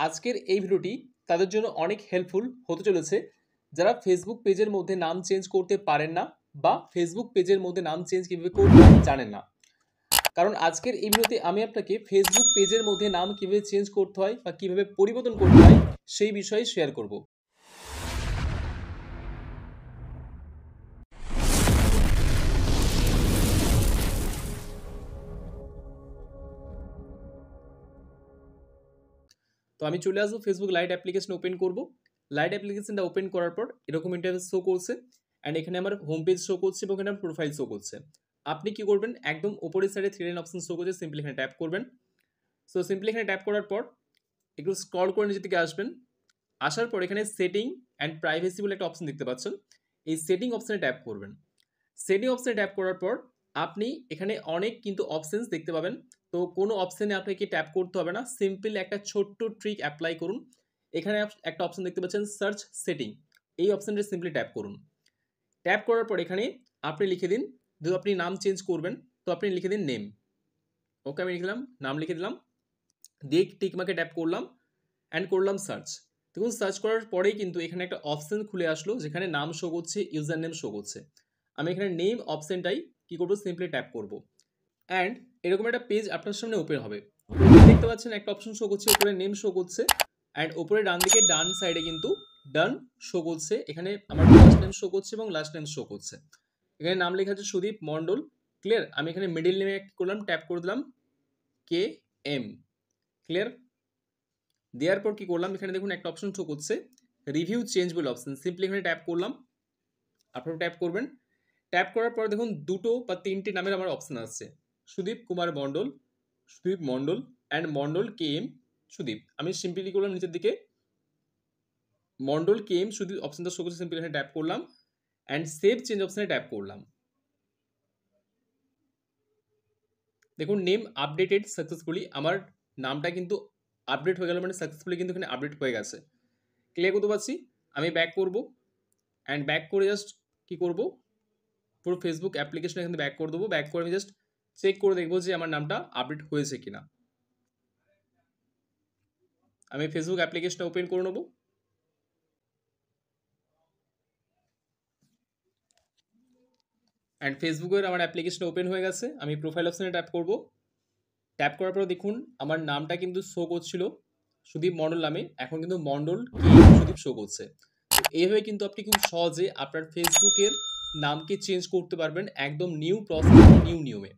আজকের এই ভিডিওটি তাদের জন্য অনেক হেল্পফুল হতে চলেছে যারা ফেসবুক পেজের মধ্যে নাম চেঞ্জ করতে পারেন না বা ফেসবুক পেজের মধ্যে নাম চেঞ্জ কিভাবে করতে হয় জানেন না। কারণ আজকের এই ভিডিওতে আমি আপনাকে ফেসবুক পেজের মধ্যে নাম কিভাবে চেঞ্জ করতে হয় বা কিভাবে পরিবর্তন করতে হয় সেই বিষয়ে শেয়ার করব। তো আমি চলে আসবো ফেসবুক লাইট অ্যাপ্লিকেশন ওপেন করব। লাইট অ্যাপ্লিকেশনটা ওপেন করার পর এরকম ইন্টারফেস শো করছে অ্যান্ড এখানে আমার হোম পেজ শো করছে এবং এখানে আমার প্রোফাইল শো করছে। আপনি কি করবেন, একদম উপরের সাইডে থ্রি লাইন অপশন শো করছে, সিম্পলি এখানে ট্যাপ করবেন। সো সিম্পলি এখানে ট্যাপ করার পর একটু স্ক্রল করে নিচের দিকে আসবেন। আসার পর এখানে সেটিং অ্যান্ড প্রাইভেসি বলে একটা অপশন দেখতে পাচ্ছেন, এই সেটিং অপশনে ট্যাপ করবেন। সেটিং অপশনে ট্যাপ করার পর আপনি এখানে অনেক কিন্তু অপশনস দেখতে পাবেন। তো কোনো অপশনে আপনাকে ট্যাপ করতে হবে না, সিম্পল একটা ছোট্ট ট্রিক অ্যাপ্লাই করুন। এখানে একটা অপশন দেখতে পাচ্ছেন সার্চ সেটিং, এই অপশনটা সিম্পলি ট্যাপ করুন। ট্যাপ করার পর এখানে আপনি লিখে দিন, যদি আপনি নাম চেঞ্জ করবেন তো আপনি লিখে দিন নেম। ওকে, আমি লিখলাম, নাম লিখে দিলাম, দিয়ে টিকমার্কে ট্যাপ করলাম অ্যান্ড করলাম সার্চ। দেখুন সার্চ করার পরেই কিন্তু এখানে একটা অপশন খুলে আসলো যেখানে নাম শো করছে, ইউজার নেম শো করছে। আমি এখানে নেম অপশনটাই কি করবো, সিম্পলি ট্যাপ করবো অ্যান্ড এরকম একটা পেজ আপনার সামনে ওপেন হবে। দেখতে পাচ্ছেন একটা অপশন শো করছে, উপরে নেম শো করছে অ্যান্ড উপরে ডান দিকে ডান সাইডে কিন্তু ডান শো করছে। এখানে আমার ফার্স্ট নেম শো করছে এবং লাস্ট নেম শো করছে। এখানে নাম লেখা আছে সুদীপ মন্ডল। ক্লিয়ার? আমি এখানে মিডিল নেমে কি করলাম, ট্যাপ করে দিলাম কে এম। ক্লিয়ার? দেওয়ার পর কি করলাম, এখানে দেখুন একটা অপশন শো করছে রিভিউ চেঞ্জ বলে অপশন, সিম্পলি এখানে ট্যাপ করলাম। আপনারা ট্যাপ করবেন। ট্যাপ করার পর দেখুন দুটো বা তিনটে নামের আমার অপশন আসছে, Sudip Kumar Mandal, Sudip Mandal and Mandal K M Sudip. আমি সিম্পলি করলাম নিচের দিকে মন্ডল কে এম সুদীপ অপশনটা শো করছে, সিম্পলি এখানে ট্যাপ করলাম অ্যান্ড সেভ চেঞ্জ অপশনে ট্যাপ করলাম। দেখুন নেম আপডেটেড সাকসেসফুলি, আমার নামটা কিন্তু আপডেট হয়ে গেল, মানে সাকসেসফুলি কিন্তু এখানে আপডেট হয়ে গেছে। ক্লিয়ার করতে পারছি? আমি ব্যাক করব অ্যান্ড ব্যাক করে জাস্ট কী করব, পুরো ফেসবুক অ্যাপ্লিকেশন এখানে ব্যাক করে দেবো। ব্যাক করে আমি জাস্ট চেক করে দেখবো যে আমার নামটা আপডেট হয়েছে কিনা। আমি ফেসবুক অ্যাপ্লিকেশনটা ওপেন করে নেবো অ্যান্ড ফেসবুকের আমার অ্যাপ্লিকেশন ওপেন হয়ে গেছে। আমি প্রোফাইল অপশনে ট্যাপ করব। ট্যাপ করার পর দেখুন আমার নামটা কিন্তু শো করছিল সুদীপ মন্ডল নামে, এখন কিন্তু মন্ডল কে সুদীপ শো করছে। তো এইভাবে কিন্তু আপনি খুব সহজে আপনার ফেসবুকের নামকে চেঞ্জ করতে পারবেন একদম নিউ প্রসেস, নিউ নিয়মে।